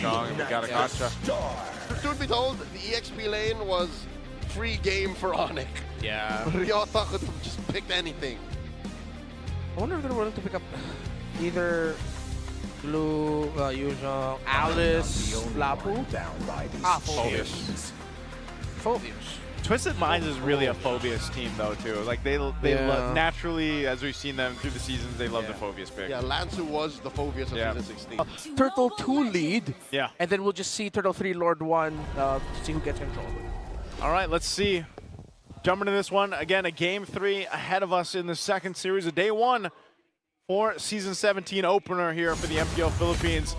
Kong, and we got a gotcha. Truth be told, the EXP lane was free game for Onic. Yeah. Ryota could have just picked anything. I wonder if they're willing to pick up either Blue, Yuzhong, Alice, Lapu. Phobius. Phobius. Twisted Minds is really a Phobius team though too. Like they love, naturally, as we've seen them through the seasons, they love the Phobius pick. Yeah, Lansu was the Phobius of season 16. Turtle 2 lead. Yeah. And then we'll just see Turtle 3, Lord 1, to see who gets control. All right, let's see. Jumping into this one, again, a game 3 ahead of us in the second series of day 1 for season 17 opener here for the MPL Philippines.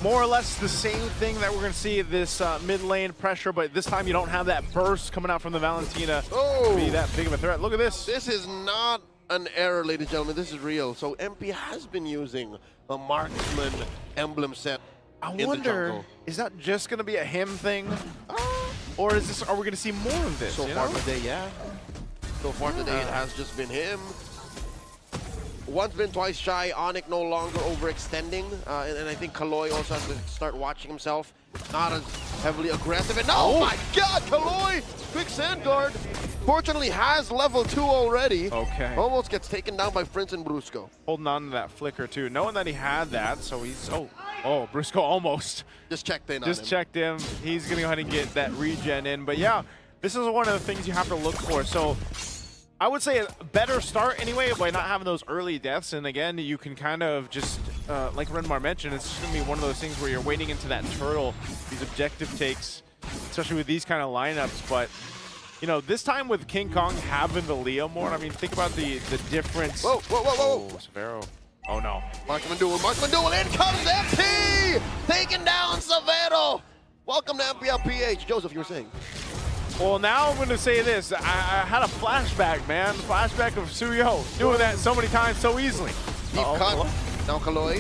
More or less the same thing that we're going to see this mid lane pressure, but this time you don't have that burst coming out from the Valentina to be that big of a threat. Look at this. This is not an error, ladies and gentlemen. This is real. So MP has been using a marksman emblem set. I wonder, is that just going to be a him thing? Or is this? Are we going to see more of this? So far today, yeah. So far today, it has just been him. Once been, twice shy. Onic no longer overextending, and I think Kaloy also has to start watching himself. Not as heavily aggressive. And oh my God, Kaloy! Quick sand guard. Fortunately, has level 2 already. Okay. Almost gets taken down by Prince and Brusco. Holding on to that flicker too, knowing that he had that, so he's oh, Brusco almost. Just checked in. Just checked him. He's gonna go ahead and get that regen in, but yeah, this is one of the things you have to look for. So I would say a better start anyway by not having those early deaths, and again, you can kind of just, like Renmar mentioned, it's just gonna be one of those things where you're waiting into that turtle, these objective takes, especially with these kind of lineups, but you know, this time with King Kong having the Leo more, I mean, think about the difference. Whoa. Oh, Severo. Oh no. Marksman duel, in comes MP! Taking down Severo! Welcome to MPL PH. Joseph, you were saying? Well, now I'm going to say this. I had a flashback, man. Flashback of Suyo doing that so many times so easily. Deep cut. Now Kaloy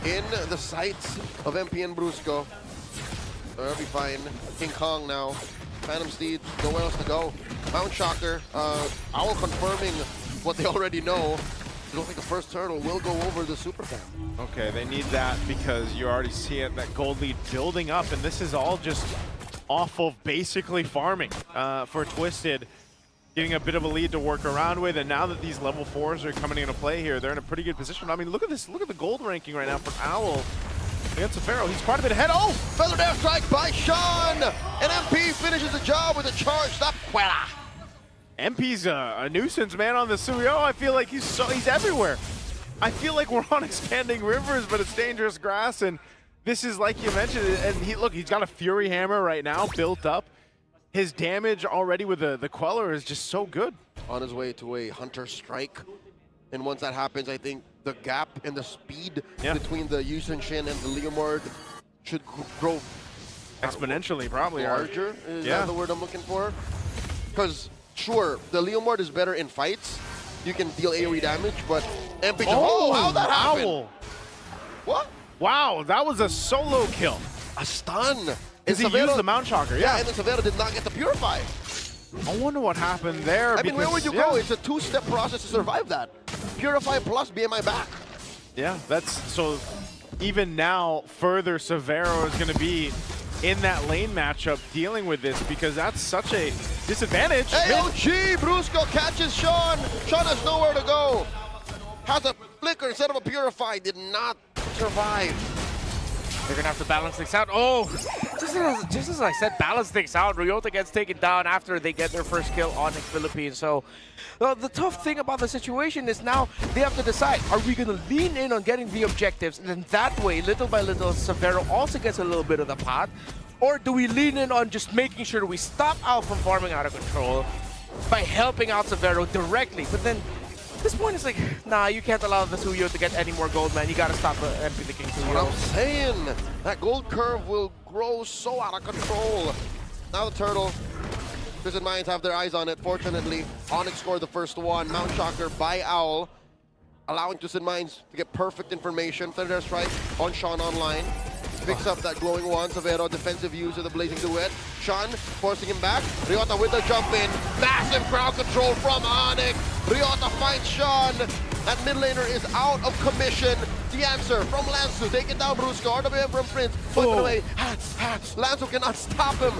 in the sights of MP and Brusco. They'll be fine. King Kong now. Phantom Steed, nowhere else to go. Mount Shocker, Owl confirming what they already know. I don't think the first turtle will go over the super fan. Okay, they need that because you already see it, that gold lead building up, and this is all just off of basically farming for Twisted, getting a bit of a lead to work around with, and now that these level 4s are coming into play here, they're in a pretty good position. I mean, look at this, look at the gold ranking right now for Owl against Severo. He's quite a bit ahead. Oh! Feather Death Strike by Sean! And MP finishes the job with a charged up Quella. MP's a nuisance, man, on the Suyo. I feel like he's everywhere. I feel like we're on expanding rivers, but it's dangerous grass, and this is like you mentioned, and he's got a Fury Hammer right now built up. His damage already with the Queller is just so good. On his way to a Hunter Strike, and once that happens, I think the gap in the speed between the Yusun Shin and the Leomord should grow exponentially, probably larger. Is that the word I'm looking for? Because sure, the Leomord is better in fights. You can deal AoE damage, but MP. Oh, how'd that happen? Owl. What? Wow, that was a solo kill. A stun. Because he used the Mount Shocker, yeah. And then Severo did not get the Purify. I wonder what happened there. I mean, where would you go? It's a 2-step process to survive that. Purify plus BMI back. Yeah, that's so. Even now, further Severo is going to be in that lane matchup dealing with this because that's such a disadvantage. AOG! Brusco catches Sean. Sean has nowhere to go. Has a flicker instead of a Purify. Did not survive. They're going to have to balance things out. Oh, just as I said, balance things out. Ryota gets taken down after they get their first kill on the Philippines. So the tough thing about the situation is now they have to decide, are we going to lean in on getting the objectives? And then that way, little by little, Severo also gets a little bit of the pot. Or do we lean in on just making sure we stop Al from farming out of control by helping out Severo directly? But then at this point, it's like, nah, you can't allow the Suyo to get any more gold, man. You got to stop MP the King Suyo. What I'm saying, that gold curve will grow so out of control. Now the turtle. Twisted Minds have their eyes on it. Fortunately, Onic scored the first one. Mount Shocker by Owl, allowing Twisted Minds to get perfect information. Thunder Strike on Sean online. Picks up that glowing wand. Severo, defensive use of the Blazing Duet. Sean forcing him back. Ryota with the jump in. Massive crowd control from Onic. Ryota finds Sean. That mid laner is out of commission. The answer from Lanzu. Take it down, Brusco. RWM from Prince. Flip it away. Lanzu cannot stop him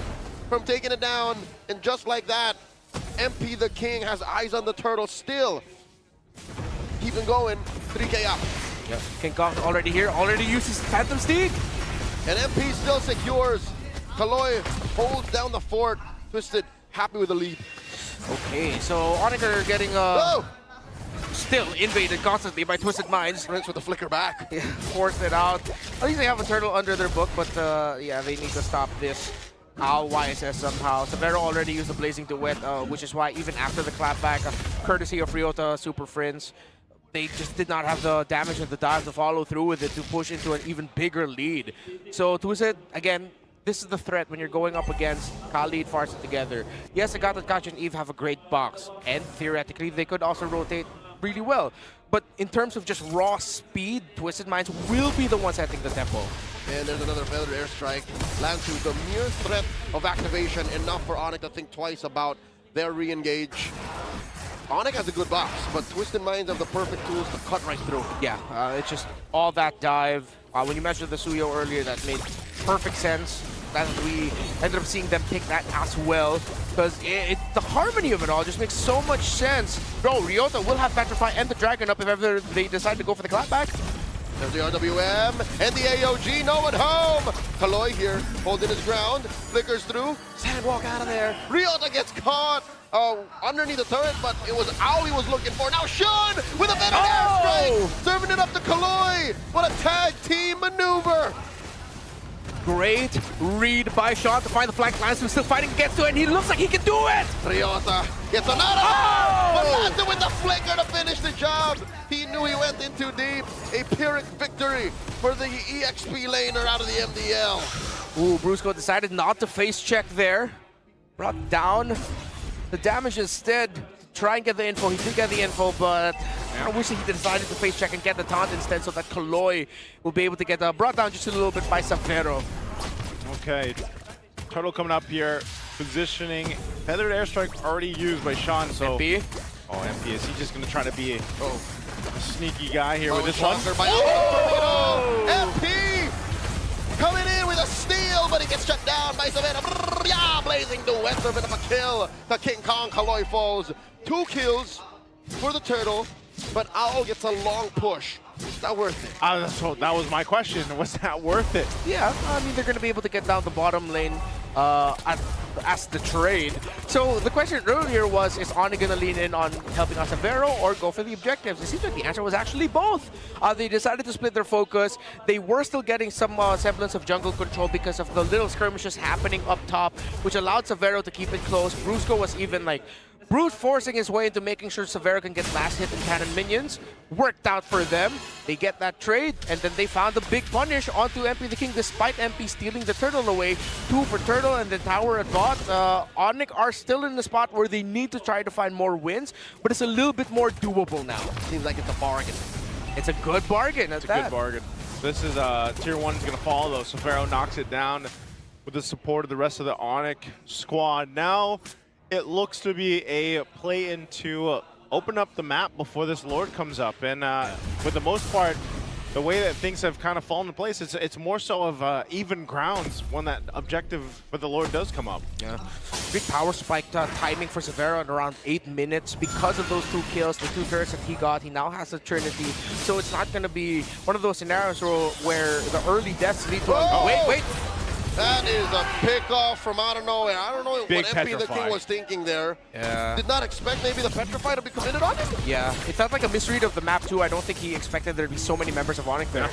from taking it down. And just like that, MP the King has eyes on the turtle still. Keeping going. 3K up. Yep. King Kong already here. Already uses Phantom Steed. And MP still secures. Kaloy holds down the fort. Twisted, happy with the lead. Okay, so Onic are getting still invaded constantly by Twisted Minds. Prince with the flicker back. Yeah, forced it out. At least they have a turtle under their book, but yeah, they need to stop this. Owl YSS somehow. Severo already used the Blazing Duet, which is why even after the clapback, courtesy of Ryota Super Friends, they just did not have the damage and the dive to follow through with it to push into an even bigger lead. So Twisted, again, this is the threat when you're going up against Khalid, Farsa together. Yes, Agatha, Kachi, and Eve have a great box, and theoretically they could also rotate really well. But in terms of just raw speed, Twisted Minds will be the ones setting the tempo. And there's another feathered airstrike. Lanzu, the mere threat of activation, enough for Onic to think twice about their re-engage. Onic has a good box, but Twisted Minds have the perfect tools to cut right through. Yeah, it's just all that dive. When you mentioned the Suyo earlier, that made perfect sense. That we ended up seeing them pick that as well, because the harmony of it all just makes so much sense. Bro, Ryota will have Petrify and the Dragon up if ever they decide to go for the clapback. There's the RWM and the AOG, no one home! Kaloy here, holding his ground, flickers through, Sandwalk out of there. Ryota gets caught underneath the turret, but it was Owl he was looking for. Now Sean with a better airstrike, serving it up to Kaloy. What a tag team maneuver! Great read by Sean to find the flank. Lanzu still fighting, gets to it, and he looks like he can do it! Ryota gets another but Lanzu with the flicker to finish the job. He knew he went in too deep. A Pyrrhic victory for the EXP laner out of the MDL. Ooh, Brusco decided not to face check there. Brought down the damage instead. Try and get the info. He did get the info, but I wish he decided to face check and get the taunt instead so that Kaloy will be able to get brought down just a little bit by Severo. Okay, turtle coming up here, positioning. Feathered airstrike already used by Sean, so... MP? Oh, MP, is he just going to try to be a sneaky guy here with this one? MP coming in with a steal, but he gets shut down by Severo. Yeah, Blazing Duet, a bit of a kill. The King Kong Kaloy falls. 2 kills for the turtle, but Owl gets a long push. Is that worth it? So that was my question. Was that worth it? Yeah, I mean, they're going to be able to get down the bottom lane as the trade. So the question earlier was, is Onic going to lean in on helping out Severo or go for the objectives? It seems like the answer was actually both. They decided to split their focus. They were still getting some semblance of jungle control because of the little skirmishes happening up top, which allowed Severo to keep it close. Brusco was even like brute forcing his way into making sure Severo can get last hit and cannon minions. Worked out for them. They get that trade, and then they found a big punish onto MP the King, despite MP stealing the turtle away. 2 for turtle and the tower at bot. Onic are still in the spot where they need to try to find more wins, but it's a little bit more doable now. Seems like it's a bargain. It's a good bargain at that. Good bargain. This is tier 1 is going to fall though. Severo knocks it down with the support of the rest of the Onic squad. Now it looks to be a play into open up the map before this Lord comes up. And for the most part, the way that things have kind of fallen into place, it's more so of even grounds when that objective for the Lord does come up. Yeah. Big power spike timing for Severo at around 8 minutes. Because of those 2 kills, the 2 turrets that he got, he now has a Trinity. So it's not going to be one of those scenarios where the early deaths lead to wait. That is a pickoff from out of nowhere. I don't know Big what MP the King was thinking there. Yeah. Did not expect maybe the Petrify to be committed on him. Yeah, it felt like a misread of the map too. I don't think he expected there to be so many members of Onic there.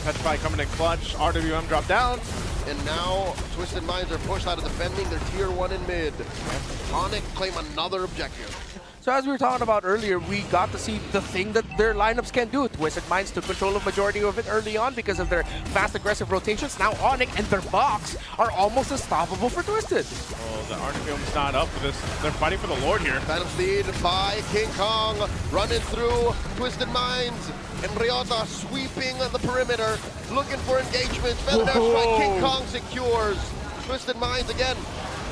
Petrify coming in clutch. RWM dropped down. And now Twisted Minds are pushed out of defending their tier 1 in mid. Onic claim another objective. So as we were talking about earlier, we got to see the thing that their lineups can do. Twisted Minds took control of majority of it early on because of their fast, aggressive rotations. Now Onic and their box are almost unstoppable for Twisted. Oh, the RWM's not up for this. They're fighting for the Lord here. Phantom Steed by King Kong, running through Twisted Minds. And Ryota sweeping the perimeter, looking for engagement. Feather Airstrike, King Kong secures. Twisted Minds again.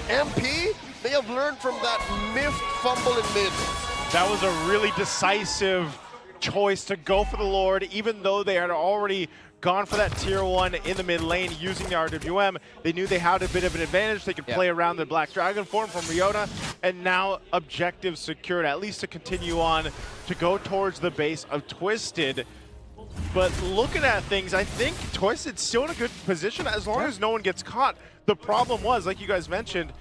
MP, they have learned from that miffed fumble in mid. That was a really decisive choice to go for the Lord, even though they had already gone for that tier 1 in the mid lane using the RWM. They knew they had a bit of an advantage. They could play around the Black Dragon form from Ryota, and now objective secured, at least to continue on to go towards the base of Twisted. But looking at things, I think Twisted's still in a good position as long as no one gets caught. The problem was, like you guys mentioned,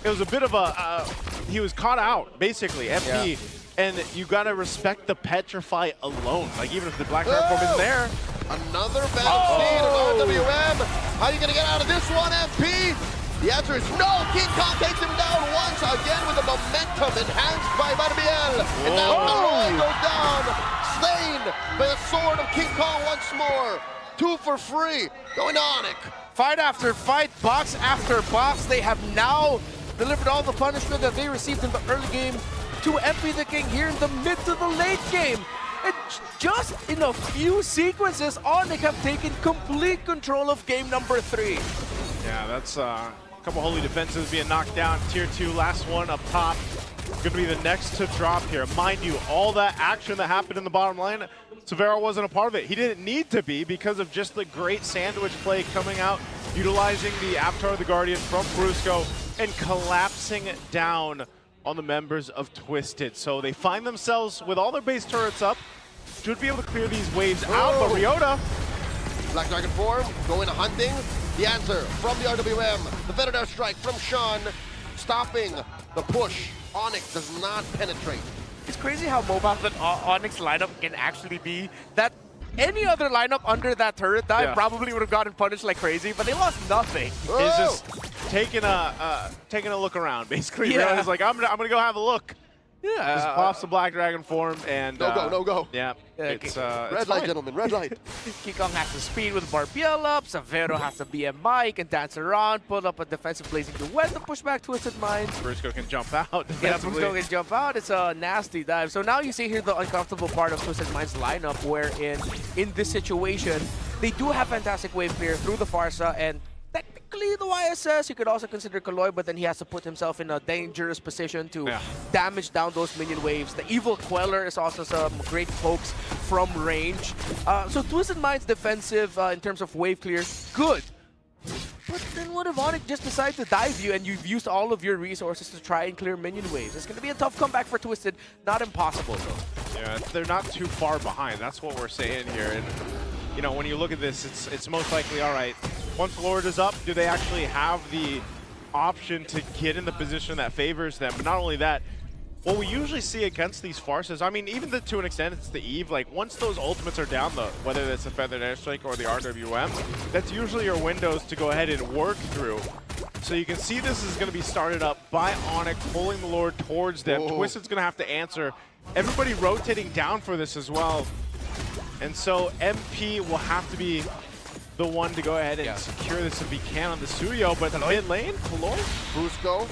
it was a bit of a, he was caught out, basically, MP. And you gotta respect the Petrify alone. Like, even if the Black Dragon form isn't there. Another bad speed of RWM. How are you gonna get out of this one, MP? The answer is no. King Kong takes him down once again with the momentum enhanced by BIAR. And now Aloy goes down, slain by the sword of King Kong once more. 2 for free, going to Onic. Fight after fight, box after box, they have now delivered all the punishment that they received in the early game to MP the King here in the mid to the late game. And just in a few sequences, Onic have taken complete control of game number 3. Yeah, that's a couple holy defenses being knocked down. Tier 2, last one up top. Going to be the next to drop here. Mind you, all that action that happened in the bottom lane, Severo wasn't a part of it. He didn't need to be because of just the great sandwich play coming out, utilizing the Avatar of the Guardian from Brusco and collapsing down on the members of Twisted. So they find themselves with all their base turrets up, should be able to clear these waves out, but Ryota. Black Dragon form, going hunting. The answer from the RWM. The Feather Dash Strike from Sean, stopping the push. Onic does not penetrate. It's crazy how mobile that Onyx lineup can actually be. That any other lineup under that turret dive probably would have gotten punished like crazy, but they lost nothing. He's just taking a look around, basically. Yeah. He's like, I'm gonna go have a look. Yeah. Just pops the Black Dragon form and no go. Yeah. It's red light, gentlemen, red light. King Kong has to speed with Barbiel up. Severo has to be a Mike and dance around, put up a defensive blazing duet to push back Twisted Minds. Brusco can jump out. Yeah, Brusco can jump out. It's a nasty dive. So now you see here the uncomfortable part of Twisted Minds lineup, wherein in this situation, they do have fantastic wave clear through the Farsa, and technically the YSS, you could also consider Kaloy, but then he has to put himself in a dangerous position to damage down those minion waves. The Evil Queller is also some great pokes from range. So Twisted Mind's defensive in terms of wave clear, good. But then what if Onic just decides to dive you and you've used all of your resources to try and clear minion waves? It's going to be a tough comeback for Twisted. Not impossible, though. Yeah, they're not too far behind. That's what we're saying here. And, you know, when you look at this, it's most likely, all right, once Lord is up, do they actually have the option to get in the position that favors them? But not only that, what we usually see against these farces, I mean, even to an extent, it's the Eve. Like, once those ultimates are down, whether it's the Feathered Airstrike or the RWM, that's usually your windows to go ahead and work through. So you can see this is going to be started up by Onic, pulling the Lord towards them. Twisted's going to have to answer. Everybody rotating down for this as well. And so MP will have to be the one to go ahead and secure this if he can on the Suyo, but mid lane, Kaloy? Brusco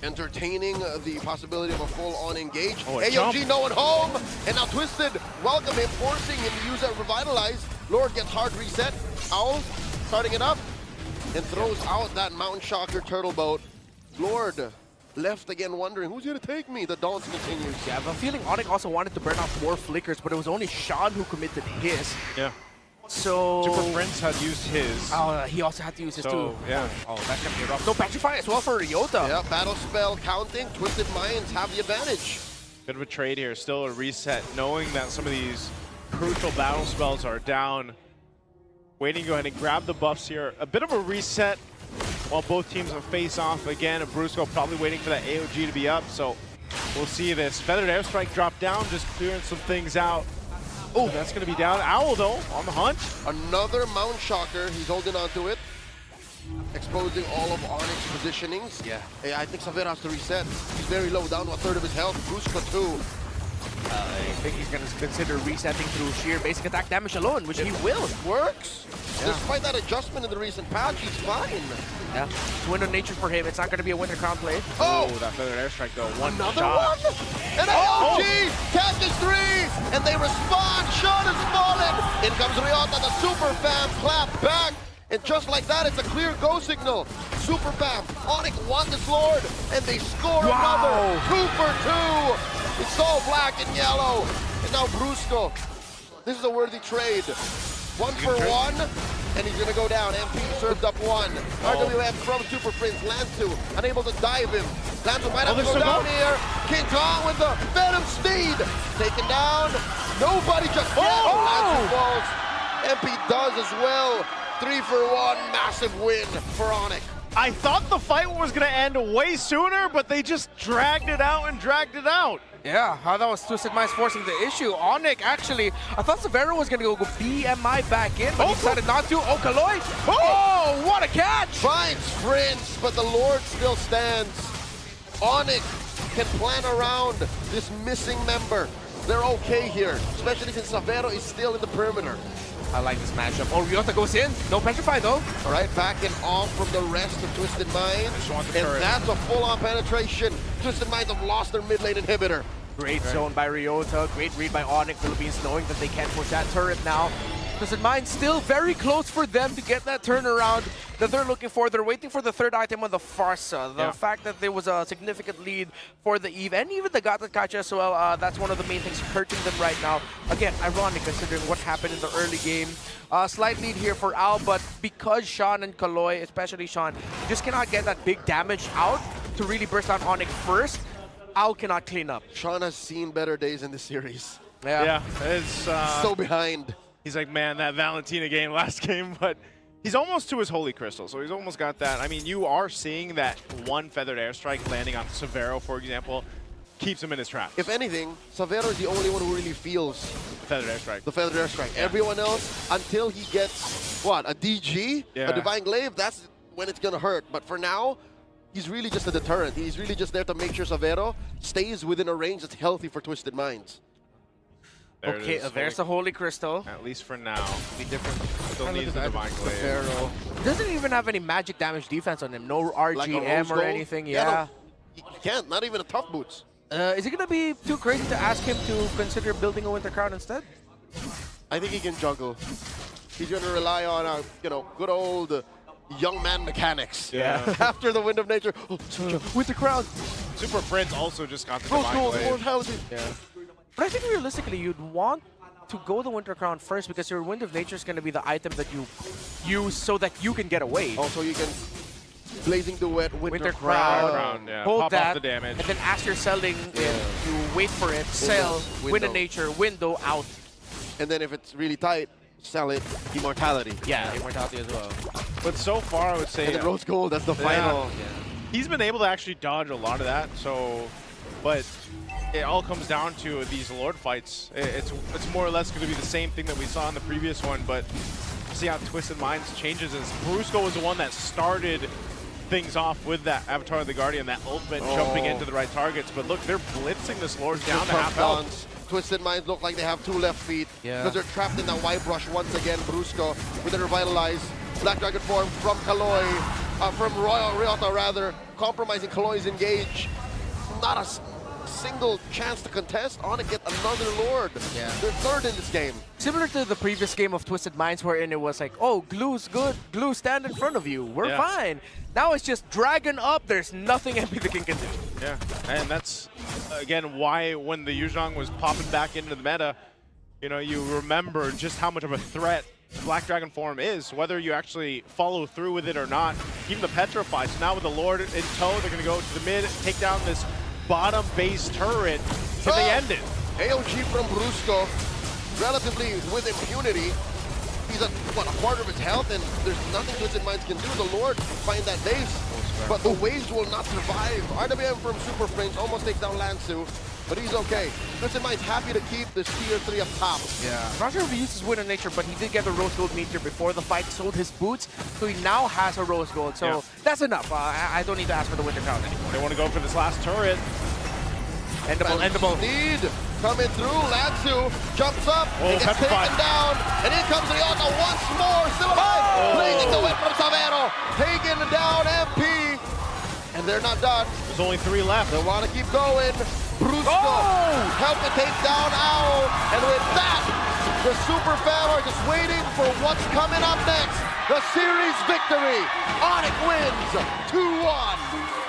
entertaining the possibility of a full-on engage. AOG jump. no one home, and now Twisted welcome him, forcing him to use that Revitalize. Lord gets hard reset. Owl starting it up and throws out that Mountain Shocker turtle boat. Lord left again wondering, who's going to take me? The dance continues. Yeah, I have a feeling Onic also wanted to burn off more flickers, but it was only Sean who committed his. Yeah. So Super Prince had used his. Oh, he also had to use his too. Yeah. Oh, that's gonna be rough. No, Petrify as well for Ryota. Yeah, battle spell counting. Twisted Minds have the advantage. Bit of a trade here, still a reset, knowing that some of these crucial battle spells are down. Waiting to go ahead and grab the buffs here. A bit of a reset while both teams will face off again. And Brusco probably waiting for that AOG to be up, so we'll see this. Feathered Airstrike drop down, just clearing some things out. Oh, that's going to be down. Owl, though, on the hunt. Another Mount Shocker. He's holding on to it, exposing all of Onyx's positionings. Yeah. Hey, I think Severo has to reset. He's very low, down to a third of his health. Brusco, too. I think he's going to consider resetting through sheer basic attack damage alone, which he will. Works. Yeah. Despite that adjustment in the recent patch, he's fine. Yeah. It's Winter Nature for him. It's not going to be a Winter Crown play. Oh! That Feathered Airstrike, though. Another one? And AOG catches 3, and they respond. Sean is fallen. In comes Ryota, the Super Fam clap back. And just like that, it's a clear go signal. Super Fam, Onic won this Lord, and they score another 2 for 2. It's all black and yellow. And now Brusco. This is a worthy trade. 1 for 1, and he's gonna go down. MP served up 1. RWM from Super Prince. Lanzu unable to dive him. Lanzu might have to go down here. King Kong with the Venom Steed. Taken down. Nobody just yet. Lanzu falls. MP does as well. 3 for 1. Massive win for Onic. I thought the fight was going to end way sooner, but they just dragged it out and dragged it out. Yeah, how that was Twisted Minds forcing the issue. Onic, actually, I thought Severo was going to go BMI back in, but he decided not to. Oh, Kaloi! Oh, what a catch! Finds Prince, but the Lord still stands. Onic can plan around this missing member. They're okay here, especially since Severo is still in the perimeter. I like this matchup. Oh, Ryota goes in. No petrify, though. All right, back and off from the rest of Twisted Minds. And that's a full-on penetration. Twisted Minds have lost their mid-lane inhibitor. Great zone by Ryota. Great read by Onic Philippines, knowing that they can't push that turret now. Twisted Minds still very close for them to get that turnaround that they're looking for. They're waiting for the third item on the Farsa. The fact that there was a significant lead for the Eve and even the Gata catch as well, that's one of the main things hurting them right now. Again, ironic considering what happened in the early game. Slight lead here for Al, but because Sean and Kaloi, especially Sean, just cannot get that big damage out to really burst down Onic first, Al cannot clean up. Sean has seen better days in this series. Yeah, it's so behind. He's like, man, that Valentina game last game, but he's almost to his Holy Crystal, so he's almost got that. I mean, you are seeing that one Feathered Airstrike landing on Severo, for example, keeps him in his trap. If anything, Severo is the only one who really feels the Feathered Airstrike. The Feathered Airstrike. Everyone else, until he gets, what, a DG? A Divine Glaive, that's when it's going to hurt. But for now, he's really just a deterrent. He's really just there to make sure Severo stays within a range that's healthy for Twisted Minds. Okay, there's the Holy Crystal. At least for now. Be different. Still needs the Divine Glaive. Doesn't even have any magic damage defense on him. No RGM or anything. No, he can't. Not even a Tough Boots. Is it going to be too crazy to ask him to consider building a Winter Crown instead? I think he can juggle. He's going to rely on, good old young man mechanics. Yeah. After the Wind of Nature. Oh, Winter Crown. Super Prince also just got the Divine Glaive. Mortality. Yeah. But I think realistically, you'd want to go the Winter Crown first because your Wind of Nature is going to be the item that you use so that you can get away. Also, you can Blazing Duet, Winter Crown. Hold Pop that, off the damage. and then as you're selling it, you wait for it, sell, Wind of Nature, window, out. And then if it's really tight, sell it, Immortality. Yeah, Immortality as well. But so far, I would say... And then Rose Gold, that's the final. He's been able to actually dodge a lot of that, so... But it all comes down to these Lord fights. It's more or less going to be the same thing that we saw in the previous one, but see how Twisted Minds changes is Brusco was the one that started things off with that Avatar of the Guardian, that ultimate jumping into the right targets. But look, they're blitzing this Lord down to half health. Twisted Minds look like they have 2 left feet because they're trapped in that white brush once again. Brusco with a revitalized Black Dragon form from Kaloi, from Ryota rather, compromising Kaloi's engage. Not a single chance to contest. On to get another Lord. They're third in this game. Similar to the previous game of Twisted Minds wherein it was like, oh, Glue's good. Glue, stand in front of you. We're fine. Now it's just dragon up. There's nothing MP the King can do. Yeah, and that's, again, why when the Yuzhong was popping back into the meta, you remember just how much of a threat Black Dragon form is, whether you actually follow through with it or not. Even the Petrify. So now with the Lord in tow, they're going to go to the mid, take down this bottom base turret. Can they end it? AOG from Brusco, relatively with impunity. He's at, a quarter of his health, and there's nothing Twisted Minds can do. The Lord find that base, but the waves will not survive. RWM from Super Prince almost takes down Lanzu, but he's okay. Twisted Minds happy to keep this tier 3 up top. Not sure if he uses Wind of Nature, but he did get the Rose Gold meteor before the fight, sold his boots, so he now has a Rose Gold. So that's enough. I don't need to ask for the Winter Crown anymore. They want to go for this last turret. Endable. Need coming through. Lanzu jumps up and gets taken down. And in comes Ryota once more. Still alive. Blazing the win from Severo. Taking down MP. And they're not done. There's only 3 left. They want to keep going. Brusco help to take down Owl. And with that, the Super Fam are just waiting for what's coming up next. The series victory. Onic wins 2-1.